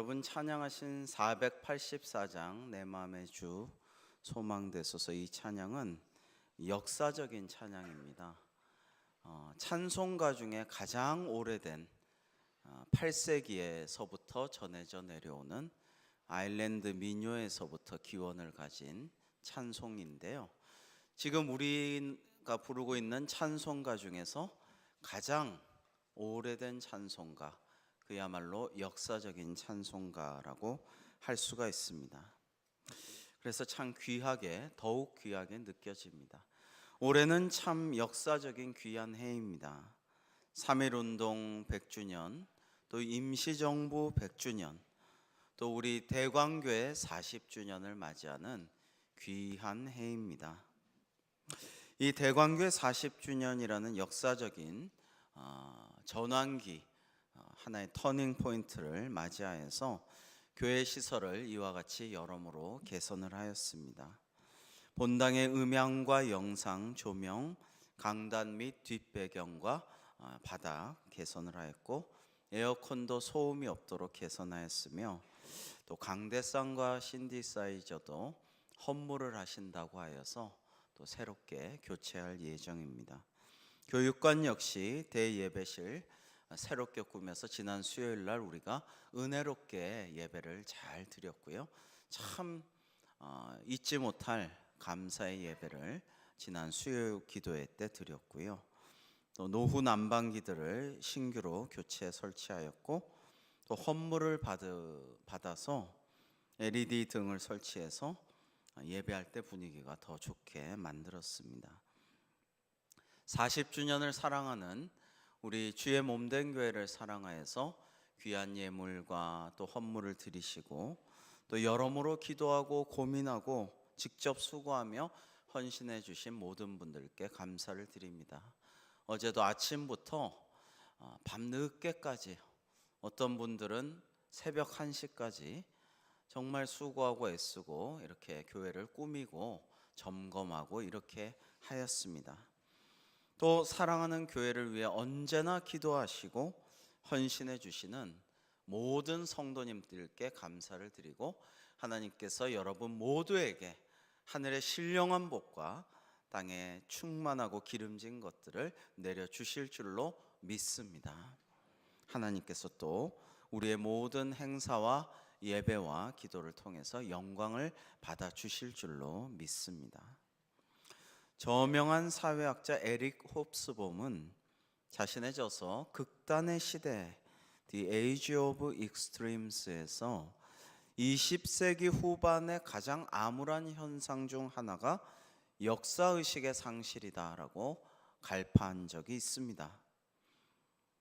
여러분 찬양하신 484장 내 마음의 주 소망되소서, 이 찬양은 역사적인 찬양입니다. 찬송가 중에 가장 오래된 8세기에서부터 전해져 내려오는 아일랜드 민요에서부터 기원을 가진 찬송인데요. 지금 우리가 부르고 있는 찬송가 중에서 가장 오래된 찬송가, 그야말로 역사적인 찬송가라고 할 수가 있습니다. 그래서 참 귀하게, 더욱 귀하게 느껴집니다. 올해는 참 역사적인 귀한 해입니다. 3.1운동 100주년, 또 임시정부 100주년, 또 우리 대광교회 40주년을 맞이하는 귀한 해입니다. 이 대광교회 40주년이라는 역사적인 전환기, 하나의 터닝 포인트를 맞이하여서 교회 시설을 이와 같이 여러모로 개선을 하였습니다. 본당의 음향과 영상, 조명, 강단 및 뒷배경과 바닥 개선을 하였고, 에어컨도 소음이 없도록 개선하였으며, 또 강대상과 신디사이저도 헌물을 하신다고 하여서 또 새롭게 교체할 예정입니다. 교육관 역시 대예배실 새롭게 꾸며서 지난 수요일 날 우리가 은혜롭게 예배를 잘 드렸고요. 참 잊지 못할 감사의 예배를 지난 수요 기도회 때 드렸고요. 또 노후 난방기들을 신규로 교체 설치하였고, 또 헌물을 받아서 LED 등을 설치해서 예배할 때 분위기가 더 좋게 만들었습니다. 40주년을 사랑하는 우리 주의 몸된 교회를 사랑하여서 귀한 예물과 또 헌물을 드리시고, 또 여러모로 기도하고 고민하고 직접 수고하며 헌신해 주신 모든 분들께 감사를 드립니다. 어제도 아침부터 밤늦게까지, 어떤 분들은 새벽 1시까지 정말 수고하고 애쓰고 이렇게 교회를 꾸미고 점검하고 이렇게 하였습니다. 또 사랑하는 교회를 위해 언제나 기도하시고 헌신해 주시는 모든 성도님들께 감사를 드리고, 하나님께서 여러분 모두에게 하늘의 신령한 복과 땅에 충만하고 기름진 것들을 내려주실 줄로 믿습니다. 하나님께서 또 우리의 모든 행사와 예배와 기도를 통해서 영광을 받아주실 줄로 믿습니다. 저명한 사회학자 에릭 홉스봄은 자신의 저서 극단의 시대 The Age of Extremes에서 20세기 후반의 가장 암울한 현상 중 하나가 역사의식의 상실이다라고 갈파한 적이 있습니다.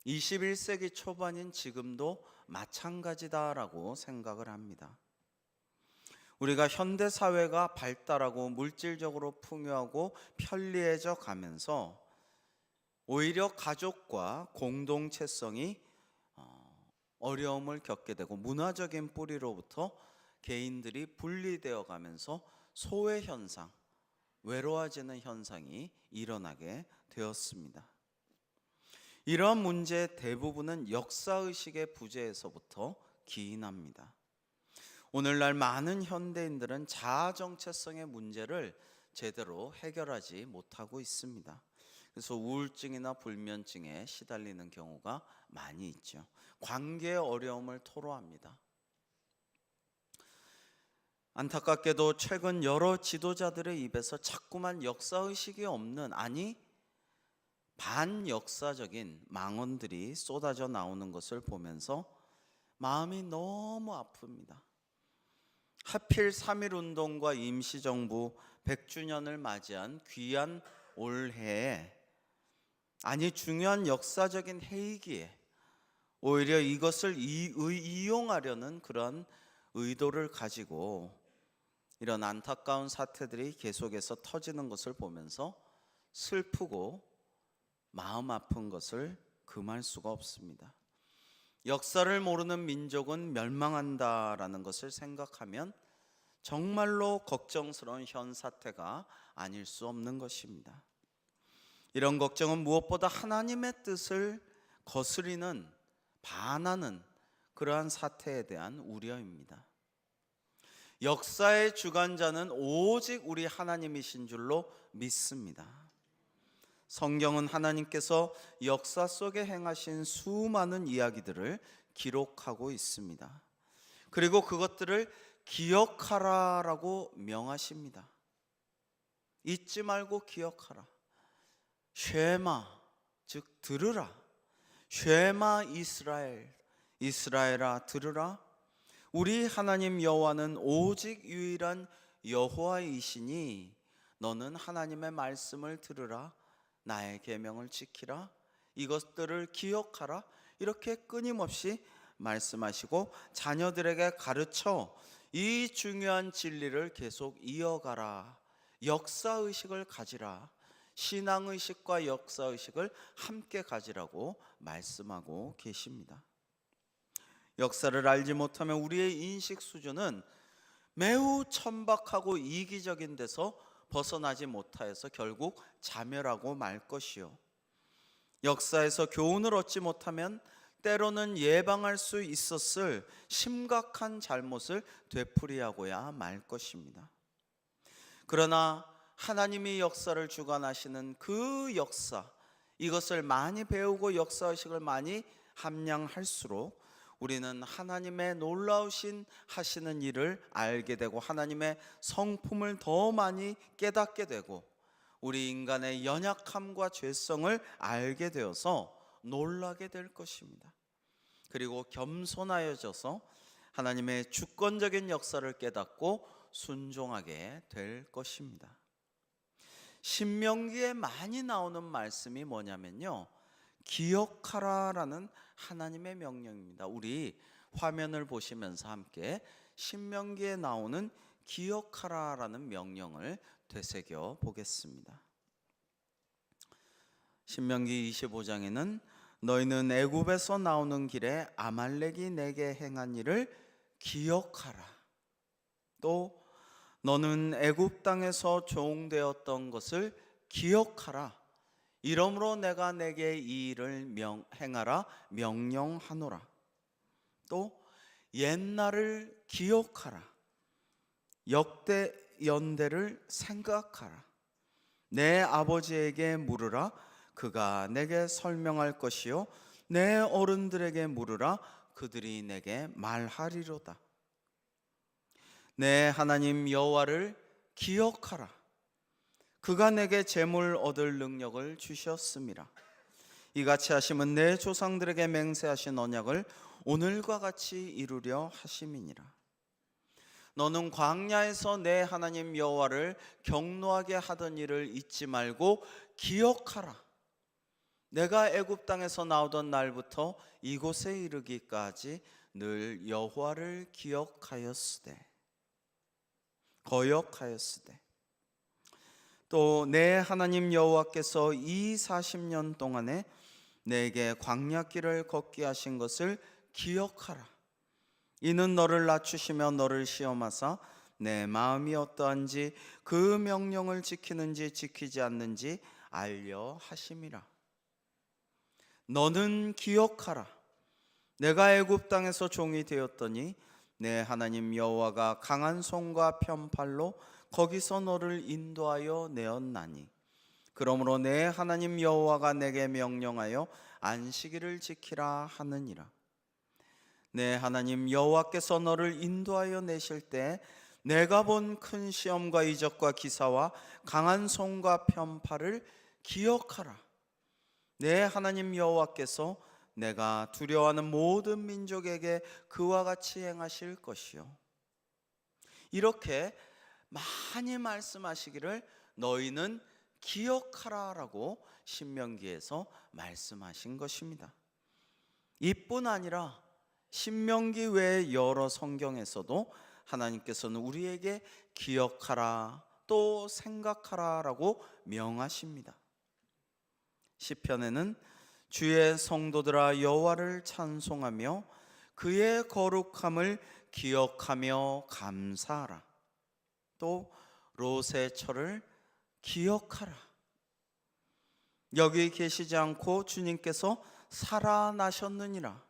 21세기 초반인 지금도 마찬가지다라고 생각을 합니다. 우리가 현대 사회가 발달하고 물질적으로 풍요하고 편리해져 가면서 오히려 가족과 공동체성이 어려움을 겪게 되고, 문화적인 뿌리로부터 개인들이 분리되어 가면서 소외 현상, 외로워지는 현상이 일어나게 되었습니다. 이러한 문제의 대부분은 역사의식의 부재에서부터 기인합니다. 오늘날 많은 현대인들은 자아 정체성의 문제를 제대로 해결하지 못하고 있습니다. 그래서 우울증이나 불면증에 시달리는 경우가 많이 있죠. 관계의 어려움을 토로합니다. 안타깝게도 최근 여러 지도자들의 입에서 자꾸만 역사의식이 없는, 아니 반역사적인 망언들이 쏟아져 나오는 것을 보면서 마음이 너무 아픕니다. 하필 3.1운동과 임시정부 100주년을 맞이한 귀한 올해에, 아니 중요한 역사적인 해이기에 오히려 이것을 이용하려는 그런 의도를 가지고 이런 안타까운 사태들이 계속해서 터지는 것을 보면서 슬프고 마음 아픈 것을 금할 수가 없습니다. 역사를 모르는 민족은 멸망한다라는 것을 생각하면 정말로 걱정스러운 현 사태가 아닐 수 없는 것입니다. 이런 걱정은 무엇보다 하나님의 뜻을 거스리는, 반하는 그러한 사태에 대한 우려입니다. 역사의 주관자는 오직 우리 하나님이신 줄로 믿습니다. 성경은 하나님께서 역사 속에 행하신 수많은 이야기들을 기록하고 있습니다. 그리고 그것들을 기억하라라고 명하십니다. 잊지 말고 기억하라. 쉐마, 즉 들으라. 쉐마 이스라엘, 이스라엘아 들으라. 우리 하나님 여호와는 오직 유일한 여호와이시니 너는 하나님의 말씀을 들으라. 나의 계명을 지키라. 이것들을 기억하라. 이렇게 끊임없이 말씀하시고 자녀들에게 가르쳐 이 중요한 진리를 계속 이어가라. 역사의식을 가지라. 신앙의식과 역사의식을 함께 가지라고 말씀하고 계십니다. 역사를 알지 못하면 우리의 인식 수준은 매우 천박하고 이기적인 데서 벗어나지 못하여서 결국 자멸하고 말 것이요, 역사에서 교훈을 얻지 못하면 때로는 예방할 수 있었을 심각한 잘못을 되풀이하고야 말 것입니다. 그러나 하나님이 역사를 주관하시는 그 역사, 이것을 많이 배우고 역사의식을 많이 함량할수록 우리는 하나님의 놀라우신 하시는 일을 알게 되고 하나님의 성품을 더 많이 깨닫게 되고 우리 인간의 연약함과 죄성을 알게 되어서 놀라게 될 것입니다. 그리고 겸손하여져서 하나님의 주권적인 역사를 깨닫고 순종하게 될 것입니다. 신명기에 많이 나오는 말씀이 뭐냐면요, 기억하라라는 하나님의 명령입니다. 우리 화면을 보시면서 함께 신명기에 나오는 기억하라라는 명령을 되새겨 보겠습니다. 신명기 25장에는 너희는 애굽에서 나오는 길에 아말렉이 내게 행한 일을 기억하라. 또 너는 애굽 땅에서 종되었던 것을 기억하라. 이러므로 내가 내게 이 일을 행하라 명령하노라. 또 옛날을 기억하라. 역대 연대를 생각하라. 내 아버지에게 물으라. 그가 내게 설명할 것이요 내 어른들에게 물으라. 그들이 내게 말하리로다. 내 하나님 여호와를 기억하라. 그가 내게 재물 얻을 능력을 주셨음이라. 이같이 하심은 내 조상들에게 맹세하신 언약을 오늘과 같이 이루려 하심이니라. 너는 광야에서 내 하나님 여호와를 경노하게 하던 일을 잊지 말고 기억하라. 내가 애굽 땅에서 나오던 날부터 이곳에 이르기까지 늘 여호와를 거역하였으되 또 내 하나님 여호와께서 이 40년 동안에 내게 광야길을 걷게 하신 것을 기억하라. 이는 너를 낮추시며 너를 시험하사 내 마음이 어떠한지 그 명령을 지키는지 지키지 않는지 알려 하심이라. 너는 기억하라. 내가 애굽 땅에서 종이 되었더니 내 하나님 여호와가 강한 손과 편팔로 거기서 너를 인도하여 내었나니 그러므로 내 하나님 여호와가 내게 명령하여 안식일을 지키라 하느니라. 내 하나님 여호와께서 너를 인도하여 내실 때 내가 본 큰 시험과 이적과 기사와 강한 손과 편팔을 기억하라. 내 하나님 여호와께서 내가 두려워하는 모든 민족에게 그와 같이 행하실 것이요. 이렇게 많이 말씀하시기를 너희는 기억하라라고 신명기에서 말씀하신 것입니다. 이뿐 아니라 신명기 외의 여러 성경에서도 하나님께서는 우리에게 기억하라 또 생각하라라고 명하십니다. 시편에는 주의 성도들아 여호와를 찬송하며 그의 거룩함을 기억하며 감사하라. 또 롯의 철을 기억하라. 여기 계시지 않고 주님께서 살아나셨느니라.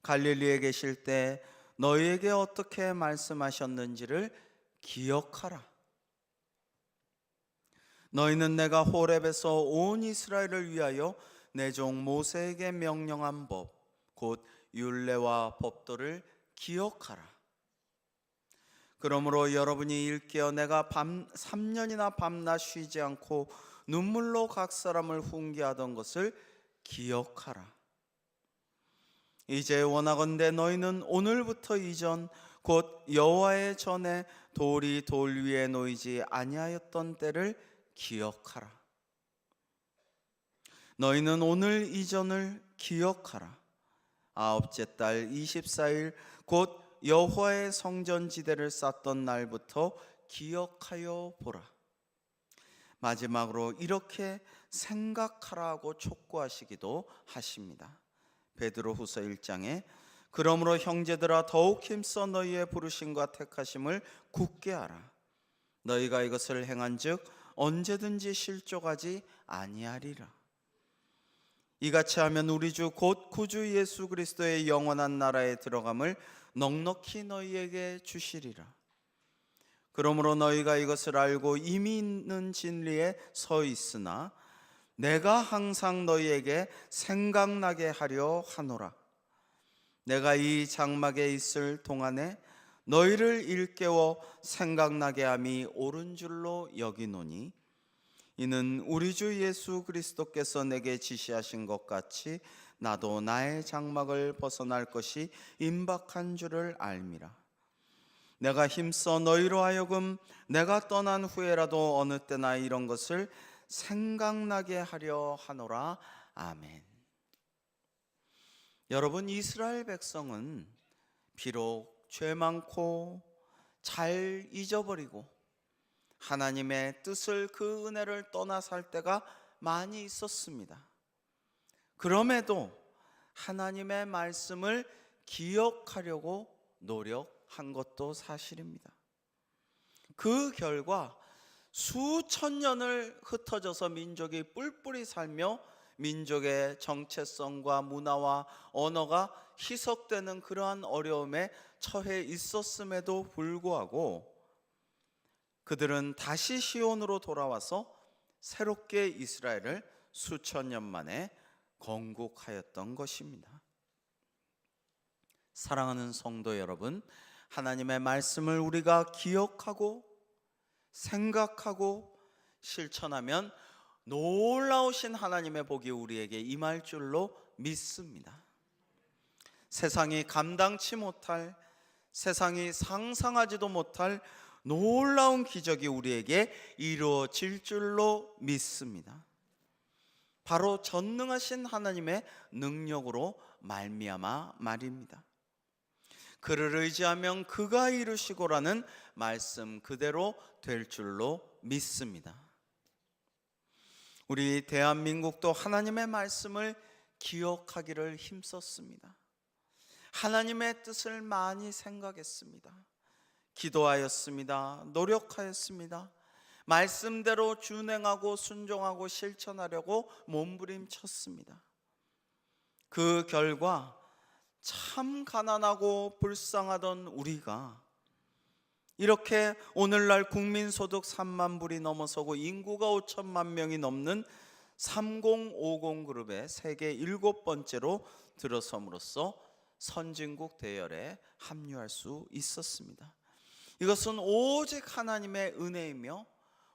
갈릴리에 계실 때 너희에게 어떻게 말씀하셨는지를 기억하라. 너희는 내가 호렙에서 온 이스라엘을 위하여 내 종 모세에게 명령한 법, 곧 율례와 법도를 기억하라. 그러므로 여러분이 일깨어 내가 3년이나 밤낮 쉬지 않고 눈물로 각 사람을 훈계하던 것을 기억하라. 이제 원하건대 너희는 오늘부터 이전 곧 여호와의 전에 돌이 돌 위에 놓이지 아니하였던 때를 기억하라. 너희는 오늘 이전을 기억하라. 아홉째 달 24일 곧 여호와의 성전 지대를 쌓던 날부터 기억하여 보라. 마지막으로 이렇게 생각하라고 촉구하시기도 하십니다. 베드로후서 1장에 그러므로 형제들아 더욱 힘써 너희의 부르심과 택하심을 굳게 하라. 너희가 이것을 행한즉 언제든지 실족하지 아니하리라. 이같이 하면 우리 주 곧 구주 예수 그리스도의 영원한 나라에 들어감을 넉넉히 너희에게 주시리라. 그러므로 너희가 이것을 알고 이미 있는 진리에 서 있으나 내가 항상 너희에게 생각나게 하려 하노라. 내가 이 장막에 있을 동안에 너희를 일깨워 생각나게 함이 옳은 줄로 여기노니 이는 우리 주 예수 그리스도께서 내게 지시하신 것 같이 나도 나의 장막을 벗어날 것이 임박한 줄을 알미라. 내가 힘써 너희로 하여금 내가 떠난 후에라도 어느 때나 이런 것을 생각나게 하려 하노라. 아멘. 여러분, 이스라엘 백성은 비록 죄 많고 잘 잊어버리고 하나님의 뜻을, 그 은혜를 떠나 살 때가 많이 있었습니다. 그럼에도 하나님의 말씀을 기억하려고 노력한 것도 사실입니다. 그 결과 수천 년을 흩어져서 민족이 뿔뿔이 살며 민족의 정체성과 문화와 언어가 희석되는 그러한 어려움에 처해 있었음에도 불구하고 그들은 다시 시온으로 돌아와서 새롭게 이스라엘을 수천 년 만에 건국하였던 것입니다. 사랑하는 성도 여러분, 하나님의 말씀을 우리가 기억하고 생각하고 실천하면 놀라우신 하나님의 복이 우리에게 임할 줄로 믿습니다. 세상이 감당치 못할, 세상이 상상하지도 못할 놀라운 기적이 우리에게 이루어질 줄로 믿습니다. 바로 전능하신 하나님의 능력으로 말미암아 말입니다. 그를 의지하면 그가 이루시고라는 말씀 그대로 될 줄로 믿습니다. 우리 대한민국도 하나님의 말씀을 기억하기를 힘썼습니다. 하나님의 뜻을 많이 생각했습니다. 기도하였습니다. 노력하였습니다. 말씀대로 준행하고 순종하고 실천하려고 몸부림쳤습니다. 그 결과 참 가난하고 불쌍하던 우리가 이렇게 오늘날 국민소득 3만 불이 넘어서고 인구가 5천만 명이 넘는 3050 그룹의 세계 7번째로 들어섬으로써 선진국 대열에 합류할 수 있었습니다. 이것은 오직 하나님의 은혜이며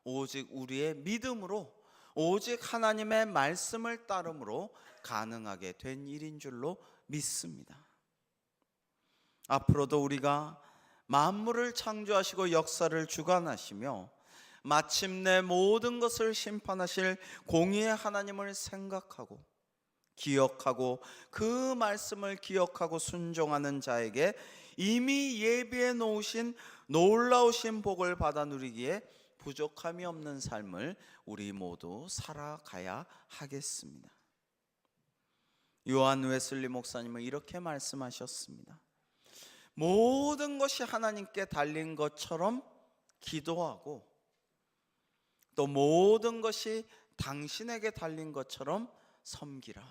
오직 우리의 믿음으로, 오직 하나님의 말씀을 따름으로 가능하게 된 일인 줄로 믿습니다. 앞으로도 우리가 만물을 창조하시고 역사를 주관하시며 마침내 모든 것을 심판하실 공의의 하나님을 생각하고 기억하고 그 말씀을 기억하고 순종하는 자에게 이미 예비해 놓으신 놀라우신 복을 받아 누리기에 부족함이 없는 삶을 우리 모두 살아가야 하겠습니다. 요한 웨슬리 목사님은 이렇게 말씀하셨습니다. 모든 것이 하나님께 달린 것처럼 기도하고 또 모든 것이 당신에게 달린 것처럼 섬기라.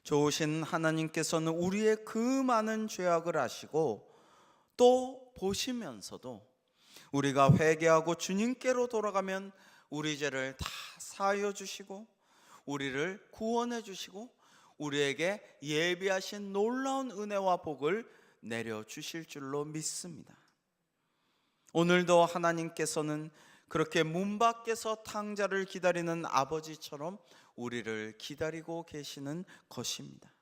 좋으신 하나님께서는 우리의 그 많은 죄악을 아시고 또 보시면서도 우리가 회개하고 주님께로 돌아가면 우리 죄를 다 사하여 주시고 우리를 구원해 주시고 우리에게 예비하신 놀라운 은혜와 복을 내려 주실 줄로 믿습니다. 오늘도 하나님께서는 그렇게 문 밖에서 탕자를 기다리는 아버지처럼 우리를 기다리고 계시는 것입니다.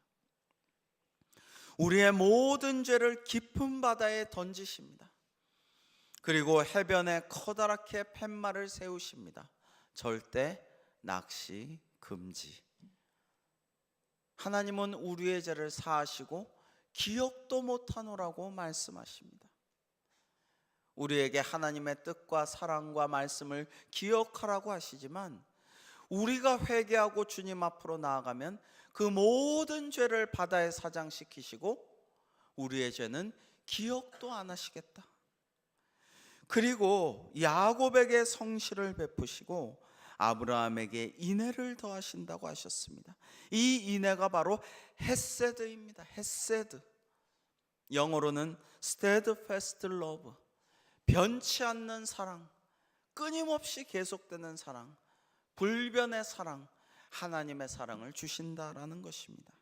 우리의 모든 죄를 깊은 바다에 던지십니다. 그리고 해변에 커다랗게 팻말을 세우십니다. 절대 낚시 금지. 하나님은 우리의 죄를 사하시고 기억도 못하노라고 말씀하십니다. 우리에게 하나님의 뜻과 사랑과 말씀을 기억하라고 하시지만 우리가 회개하고 주님 앞으로 나아가면 그 모든 죄를 바다에 사장시키시고 우리의 죄는 기억도 안 하시겠다. 그리고 야곱에게 성실을 베푸시고 아브라함에게 인애를 더하신다고 하셨습니다. 이 인애가 바로 헤세드입니다. 헤세드. 영어로는 steadfast love. 변치 않는 사랑, 끊임없이 계속되는 사랑, 불변의 사랑, 하나님의 사랑을 주신다라는 것입니다.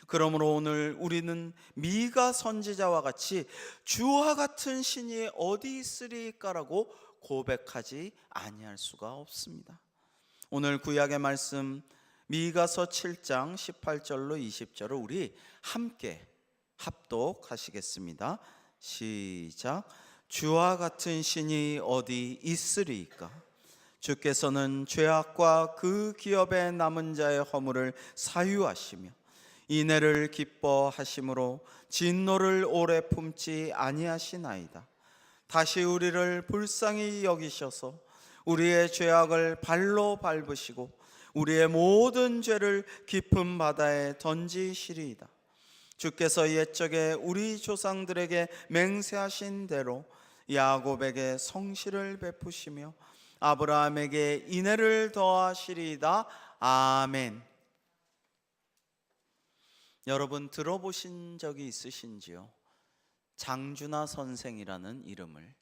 그러므로 오늘 우리는 미가 선지자와 같이 주와 같은 신이 어디 있으리까라고 고백하지 아니할 수가 없습니다. 오늘 구약의 말씀 미가서 7장 18절로 20절을 우리 함께 합독하시겠습니다. 시작. 주와 같은 신이 어디 있으리이까? 주께서는 죄악과 그 기업에 남은 자의 허물을 사유하시며 인애를 기뻐하심으로 진노를 오래 품지 아니하시나이다. 다시 우리를 불쌍히 여기셔서 우리의 죄악을 발로 밟으시고 우리의 모든 죄를 깊은 바다에 던지시리이다. 주께서 옛적에 우리 조상들에게 맹세하신 대로 야곱에게 성실을 베푸시며 아브라함에게 인애를 더하시리이다. 아멘. 여러분 들어보신 적이 있으신지요? 장준하 선생이라는 이름을,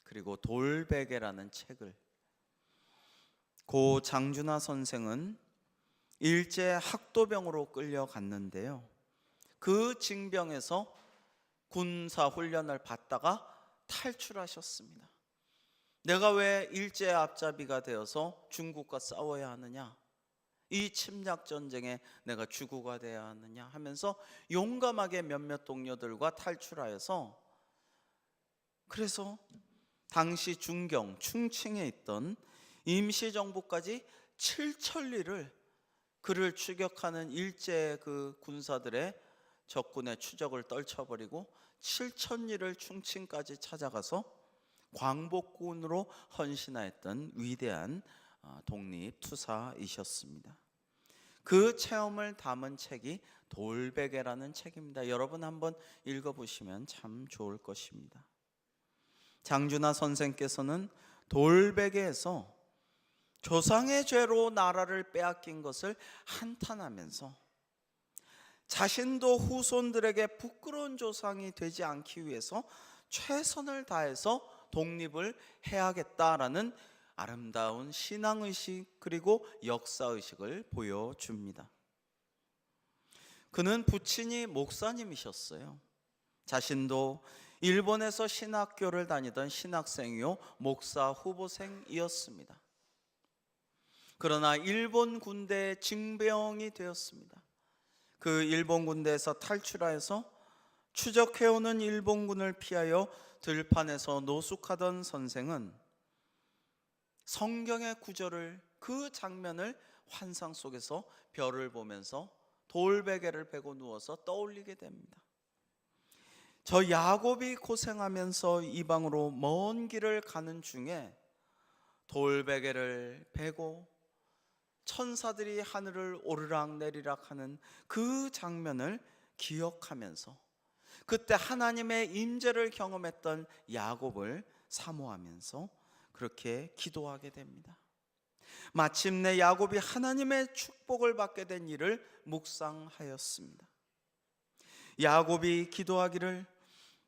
그리고 돌베개라는 책을. 고 장준하 선생은 일제 학도병으로 끌려갔는데요, 그 징병에서 군사 훈련을 받다가 탈출하셨습니다. 내가 왜 일제 앞잡이가 되어서 중국과 싸워야 하느냐, 이 침략 전쟁에 내가 주구가 되어야 하느냐 하면서 용감하게 몇몇 동료들과 탈출하여서, 그래서 당시 중경 충칭에 있던 임시정부까지 7천리를 그를 추격하는 일제 그 군사들의 적군의 추적을 떨쳐버리고 7천리를 충칭까지 찾아가서 광복군으로 헌신하였던 위대한 독립투사이셨습니다. 그 체험을 담은 책이 돌베개라는 책입니다. 여러분 한번 읽어보시면 참 좋을 것입니다. 장준하 선생께서는 돌베개에서 조상의 죄로 나라를 빼앗긴 것을 한탄하면서 자신도 후손들에게 부끄러운 조상이 되지 않기 위해서 최선을 다해서 독립을 해야겠다라는 아름다운 신앙의식 그리고 역사의식을 보여줍니다. 그는 부친이 목사님이셨어요. 자신도 일본에서 신학교를 다니던 신학생이요 목사 후보생이었습니다. 그러나 일본 군대에 징병이 되었습니다. 그 일본 군대에서 탈출하여서 추적해오는 일본군을 피하여 들판에서 노숙하던 선생은 성경의 구절을, 그 장면을 환상 속에서 별을 보면서 돌베개를 베고 누워서 떠올리게 됩니다. 저 야곱이 고생하면서 이방으로 먼 길을 가는 중에 돌베개를 베고 천사들이 하늘을 오르락 내리락 하는 그 장면을 기억하면서 그때 하나님의 임재를 경험했던 야곱을 사모하면서 그렇게 기도하게 됩니다. 마침내 야곱이 하나님의 축복을 받게 된 일을 묵상하였습니다. 야곱이 기도하기를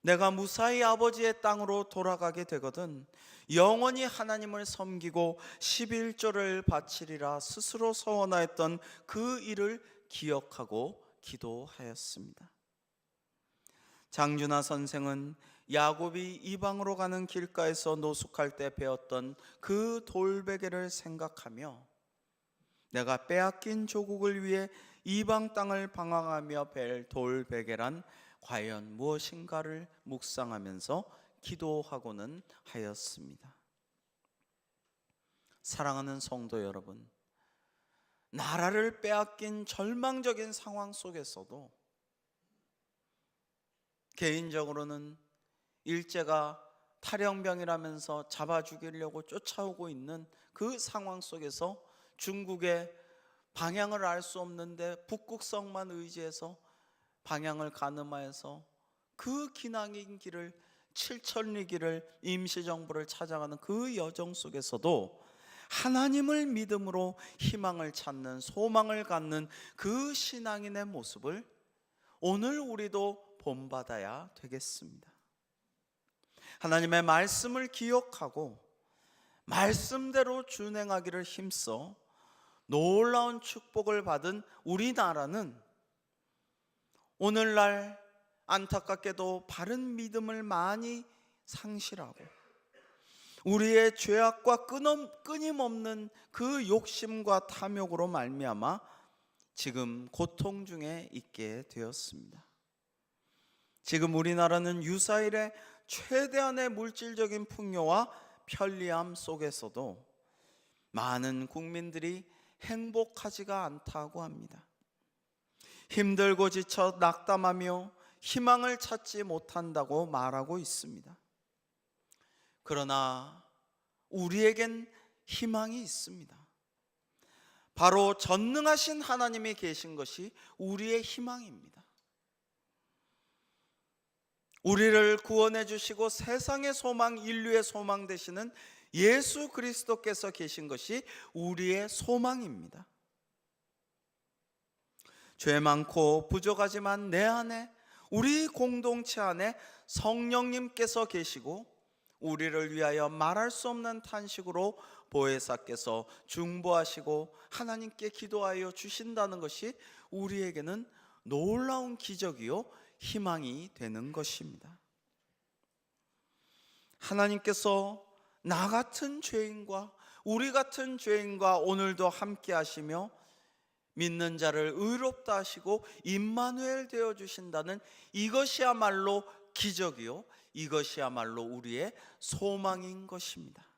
내가 무사히 아버지의 땅으로 돌아가게 되거든 영원히 하나님을 섬기고 11조를 바치리라 스스로 서원하였던 그 일을 기억하고 기도하였습니다. 장준하 선생은 야곱이 이방으로 가는 길가에서 노숙할 때 배웠던 그 돌베개를 생각하며 내가 빼앗긴 조국을 위해 이방 땅을 방황하며 벨 돌베개란 과연 무엇인가를 묵상하면서 기도하고는 하였습니다. 사랑하는 성도 여러분, 나라를 빼앗긴 절망적인 상황 속에서도 개인적으로는 일제가 탈영병이라면서 잡아 죽이려고 쫓아오고 있는 그 상황 속에서 중국의 방향을 알 수 없는데 북극성만 의지해서 방향을 가늠하여서 그 기나긴 길을 7천리 길을 임시정부를 찾아가는 그 여정 속에서도 하나님을 믿음으로 희망을 찾는 소망을 갖는 그 신앙인의 모습을 오늘 우리도 본받아야 되겠습니다. 하나님의 말씀을 기억하고 말씀대로 준행하기를 힘써 놀라운 축복을 받은 우리나라는 오늘날 안타깝게도 바른 믿음을 많이 상실하고 우리의 죄악과 끊임없는 그 욕심과 탐욕으로 말미암아 지금 고통 중에 있게 되었습니다. 지금 우리나라는 유사일의 최대한의 물질적인 풍요와 편리함 속에서도 많은 국민들이 행복하지가 않다고 합니다. 힘들고 지쳐 낙담하며 희망을 찾지 못한다고 말하고 있습니다. 그러나 우리에겐 희망이 있습니다. 바로 전능하신 하나님이 계신 것이 우리의 희망입니다. 우리를 구원해 주시고 세상의 소망, 인류의 소망 되시는 예수 그리스도께서 계신 것이 우리의 소망입니다. 죄 많고 부족하지만 내 안에, 우리 공동체 안에 성령님께서 계시고 우리를 위하여 말할 수 없는 탄식으로 보혜사께서 중보하시고 하나님께 기도하여 주신다는 것이 우리에게는 놀라운 기적이요 희망이 되는 것입니다. 하나님께서 나 같은 죄인과 우리 같은 죄인과 오늘도 함께 하시며 믿는 자를 의롭다 하시고 임마누엘 되어 주신다는 이것이야말로 기적이요 이것이야말로 우리의 소망인 것입니다.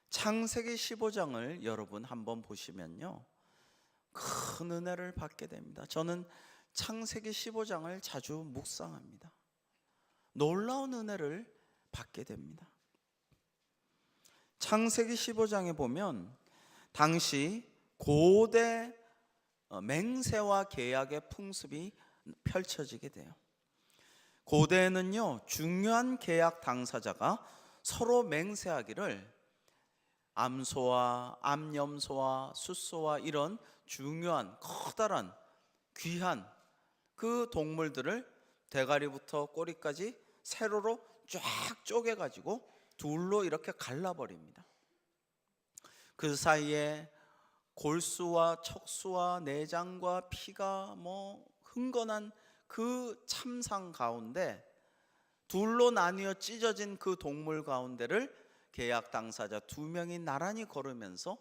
창세기 15장을 여러분 한번 보시면요 큰 은혜를 받게 됩니다. 저는 창세기 15장을 자주 묵상합니다. 놀라운 은혜를 받게 됩니다. 창세기 15장에 보면 당시 고대 맹세와 계약의 풍습이 펼쳐지게 돼요. 고대에는요 중요한 계약 당사자가 서로 맹세하기를 암소와 암염소와 숫소와 이런 중요한 커다란 귀한 그 동물들을 대가리부터 꼬리까지 세로로 쫙 쪼개가지고 둘로 이렇게 갈라버립니다. 그 사이에 골수와 척수와 내장과 피가 흥건한 그 참상 가운데 둘로 나뉘어 찢어진 그 동물 가운데를 계약 당사자 2명이 나란히 걸으면서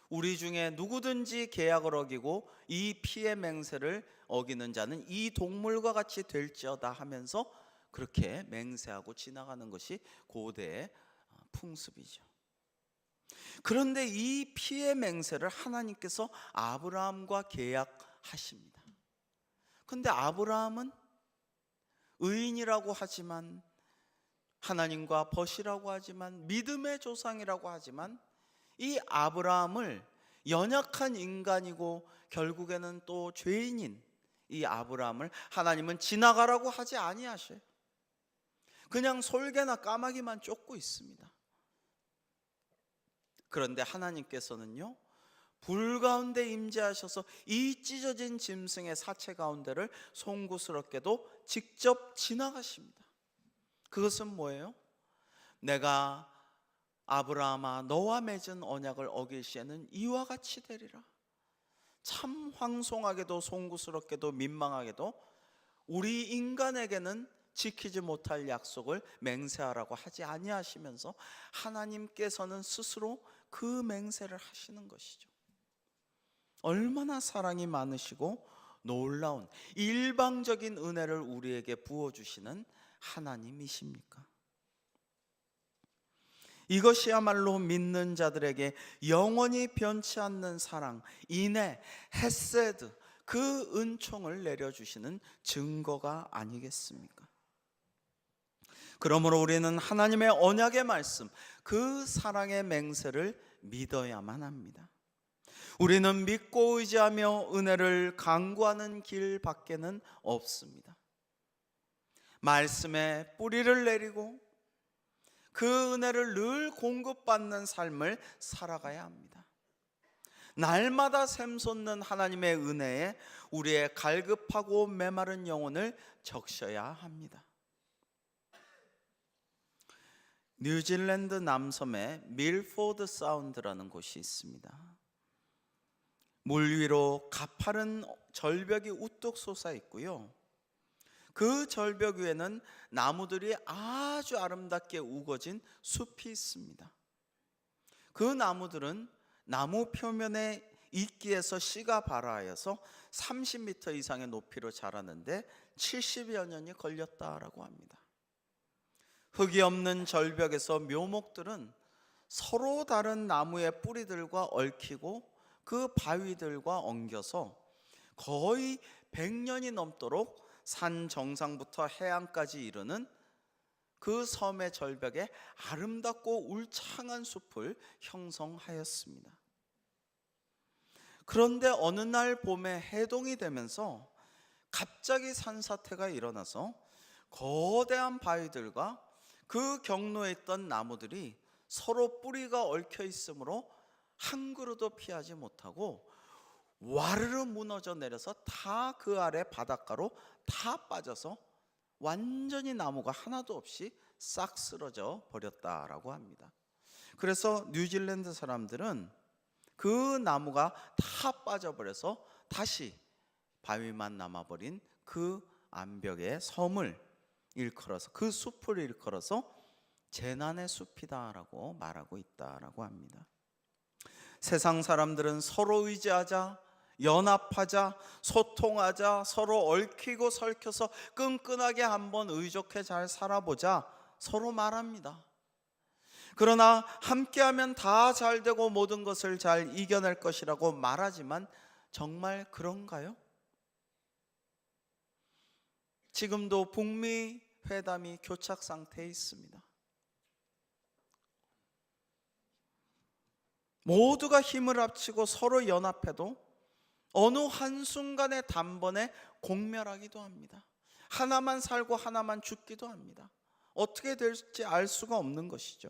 우리 중에 누구든지 계약을 어기고 이 피의 맹세를 어기는 자는 이 동물과 같이 될지어다 하면서 그렇게 맹세하고 지나가는 것이 고대의 풍습이죠. 그런데 이 피의 맹세를 하나님께서 아브라함과 계약하십니다. 그런데 아브라함은 의인이라고 하지만 하나님과 벗이라고 하지만 믿음의 조상이라고 하지만 이 아브라함을 연약한 인간이고 결국에는 또 죄인인 이 아브라함을 하나님은 지나가라고 하지 아니하셔요. 그냥 솔개나 까마귀만 쫓고 있습니다. 그런데 하나님께서는요, 불 가운데 임재하셔서 이 찢어진 짐승의 사체 가운데를 송구스럽게도 직접 지나가십니다. 그것은 뭐예요? 내가 아브라함아 너와 맺은 언약을 어길 시에는 이와 같이 되리라. 참 황송하게도 송구스럽게도 민망하게도 우리 인간에게는 지키지 못할 약속을 맹세하라고 하지 아니하시면서 하나님께서는 스스로 그 맹세를 하시는 것이죠. 얼마나 사랑이 많으시고 놀라운 일방적인 은혜를 우리에게 부어주시는 하나님이십니까? 이것이야말로 믿는 자들에게 영원히 변치 않는 사랑, 인애, 헤세드, 그 은총을 내려주시는 증거가 아니겠습니까? 그러므로 우리는 하나님의 언약의 말씀, 그 사랑의 맹세를 믿어야만 합니다. 우리는 믿고 의지하며 은혜를 간구하는 길 밖에는 없습니다. 말씀에 뿌리를 내리고 그 은혜를 늘 공급받는 삶을 살아가야 합니다. 날마다 샘솟는 하나님의 은혜에 우리의 갈급하고 메마른 영혼을 적셔야 합니다. 뉴질랜드 남섬에 밀포드 사운드라는 곳이 있습니다. 물 위로 가파른 절벽이 우뚝 솟아 있고요, 그 절벽 위에는 나무들이 아주 아름답게 우거진 숲이 있습니다. 그 나무들은 나무 표면에 이끼에서 씨가 발아하여서 30m 이상의 높이로 자라는데 70여 년이 걸렸다라고 합니다. 흙이 없는 절벽에서 묘목들은 서로 다른 나무의 뿌리들과 얽히고 그 바위들과 엉겨서 거의 100년이 넘도록 산 정상부터 해안까지 이르는 그 섬의 절벽에 아름답고 울창한 숲을 형성하였습니다. 그런데 어느 날 봄에 해동이 되면서 갑자기 산사태가 일어나서 거대한 바위들과 그 경로에 있던 나무들이 서로 뿌리가 얽혀 있으므로 한 그루도 피하지 못하고 와르르 무너져 내려서 다 그 아래 바닷가로 다 빠져서 완전히 나무가 하나도 없이 싹 쓰러져 버렸다라고 합니다. 그래서 뉴질랜드 사람들은 그 나무가 다 빠져버려서 다시 바위만 남아버린 그 암벽의 섬을 일컬어서, 그 숲을 일컬어서 재난의 숲이다라고 말하고 있다라고 합니다. 세상 사람들은 서로 의지하자, 연합하자, 소통하자, 서로 얽히고 설켜서 끈끈하게 한번 의족해 잘 살아보자 서로 말합니다. 그러나 함께하면 다 잘 되고 모든 것을 잘 이겨낼 것이라고 말하지만 정말 그런가요? 지금도 북미 회담이 교착 상태에 있습니다. 모두가 힘을 합치고 서로 연합해도 어느 한순간에 단번에 공멸하기도 합니다. 하나만 살고 하나만 죽기도 합니다. 어떻게 될지 알 수가 없는 것이죠.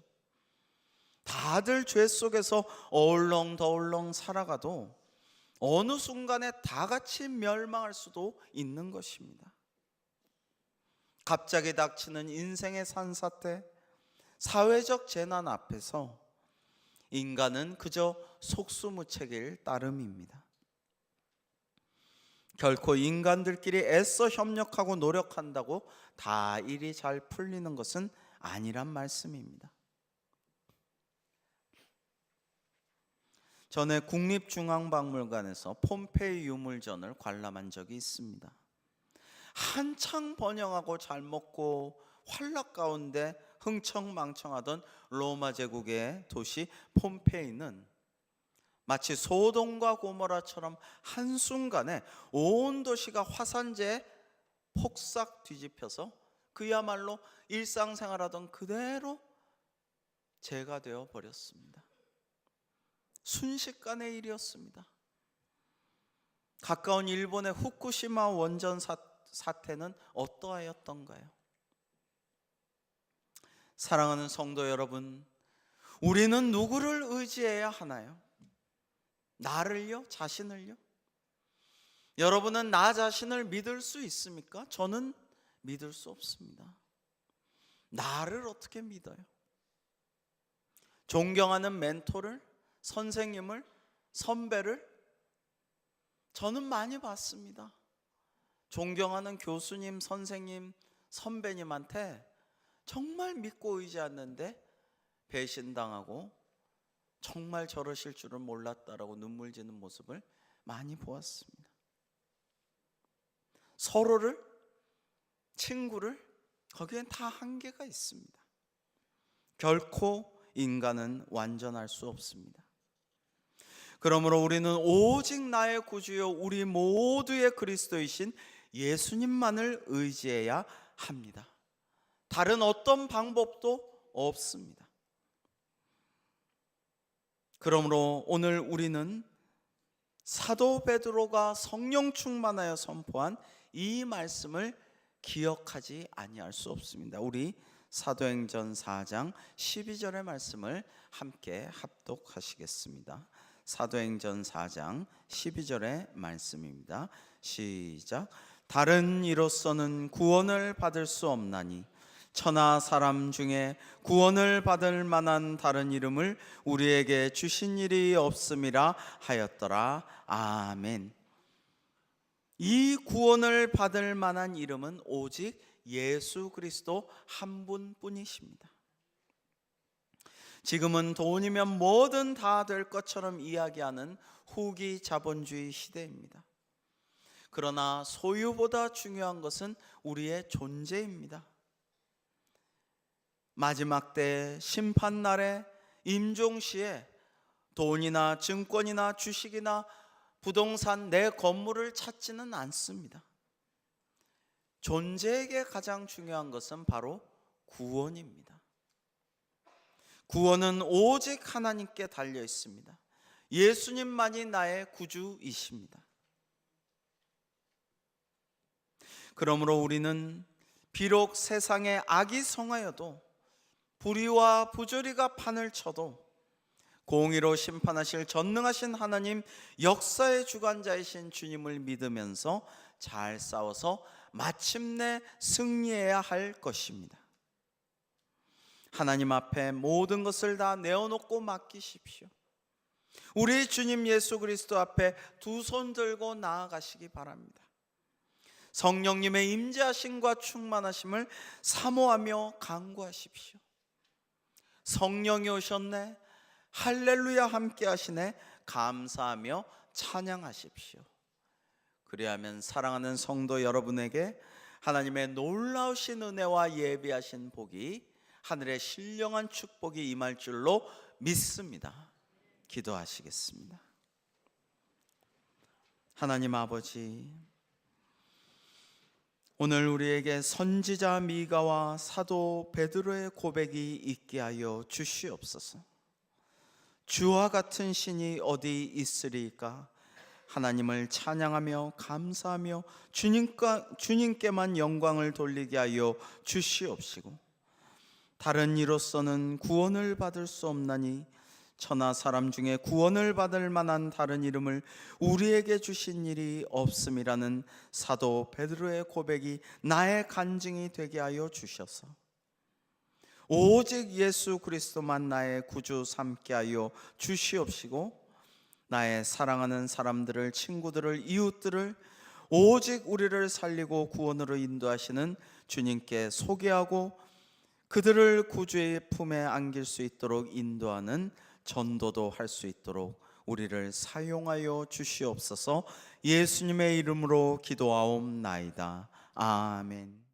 다들 죄 속에서 어울렁더울렁 살아가도 어느 순간에 다 같이 멸망할 수도 있는 것입니다. 갑자기 닥치는 인생의 산사태, 사회적 재난 앞에서 인간은 그저 속수무책일 따름입니다. 결코 인간들끼리 애써 협력하고 노력한다고 다 일이 잘 풀리는 것은 아니란 말씀입니다. 전에 국립중앙박물관에서 폼페이 유물전을 관람한 적이 있습니다. 한창 번영하고 잘 먹고 활락 가운데 흥청망청하던 로마 제국의 도시 폼페이는 마치 소돔과 고모라처럼 한순간에 온 도시가 화산재에 폭삭 뒤집혀서 그야말로 일상생활하던 그대로 재가 되어 버렸습니다. 순식간의 일이었습니다. 가까운 일본의 후쿠시마 원전 사태는 어떠하였던가요? 사랑하는 성도 여러분, 우리는 누구를 의지해야 하나요? 나를요? 자신을요? 여러분은 나 자신을 믿을 수 있습니까? 저는 믿을 수 없습니다. 나를 어떻게 믿어요? 존경하는 멘토를, 선생님을, 선배를 저는 많이 봤습니다. 존경하는 교수님, 선생님, 선배님한테 정말 믿고 의지했는데 배신당하고 정말 저러실 줄은 몰랐다라고 눈물 지는 모습을 많이 보았습니다. 서로를, 친구를, 거기엔 다 한계가 있습니다. 결코 인간은 완전할 수 없습니다. 그러므로 우리는 오직 나의 구주요 우리 모두의 그리스도이신 예수님만을 의지해야 합니다. 다른 어떤 방법도 없습니다. 그러므로 오늘 우리는 사도 베드로가 성령 충만하여 선포한 이 말씀을 기억하지 아니할 수 없습니다. 우리 사도행전 4장 12절의 말씀을 함께 합독하시겠습니다. 사도행전 4장 12절의 말씀입니다. 시작. 다른 이로서는 구원을 받을 수 없나니 천하 사람 중에 구원을 받을 만한 다른 이름을 우리에게 주신 일이 없음이라 하였더라. 아멘. 이 구원을 받을 만한 이름은 오직 예수 그리스도 한 분뿐이십니다. 지금은 돈이면 뭐든 다 될 것처럼 이야기하는 후기 자본주의 시대입니다. 그러나 소유보다 중요한 것은 우리의 존재입니다. 마지막 때 심판날에 임종시에 돈이나 증권이나 주식이나 부동산 내 건물을 찾지는 않습니다. 존재에게 가장 중요한 것은 바로 구원입니다. 구원은 오직 하나님께 달려 있습니다. 예수님만이 나의 구주이십니다. 그러므로 우리는 비록 세상에 악이 성하여도 불의와 부조리가 판을 쳐도 공의로 심판하실 전능하신 하나님 역사의 주관자이신 주님을 믿으면서 잘 싸워서 마침내 승리해야 할 것입니다. 하나님 앞에 모든 것을 다 내어놓고 맡기십시오. 우리 주님 예수 그리스도 앞에 두 손 들고 나아가시기 바랍니다. 성령님의 임재하심과 충만하심을 사모하며 간구하십시오. 성령이 오셨네, 할렐루야 함께 하시네, 감사하며 찬양하십시오. 그리하면 사랑하는 성도 여러분에게 하나님의 놀라우신 은혜와 예비하신 복이, 하늘의 신령한 축복이 임할 줄로 믿습니다. 기도하시겠습니다. 하나님 아버지, 오늘 우리에게 선지자 미가와 사도 베드로의 고백이 있게 하여 주시옵소서. 주와 같은 신이 어디 있으리까? 하나님을 찬양하며 감사하며 주님께만 영광을 돌리게 하여 주시옵시고, 다른 이로서는 구원을 받을 수 없나니 천하 사람 중에 구원을 받을 만한 다른 이름을 우리에게 주신 일이 없음이라는 사도 베드로의 고백이 나의 간증이 되게 하여 주셔서 오직 예수 그리스도만 나의 구주 삼게 하여 주시옵시고, 나의 사랑하는 사람들을, 친구들을, 이웃들을 오직 우리를 살리고 구원으로 인도하시는 주님께 소개하고 그들을 구주의 품에 안길 수 있도록 인도하는 전도도 할 수 있도록 우리를 사용하여 주시옵소서. 예수님의 이름으로 기도하옵나이다. 아멘.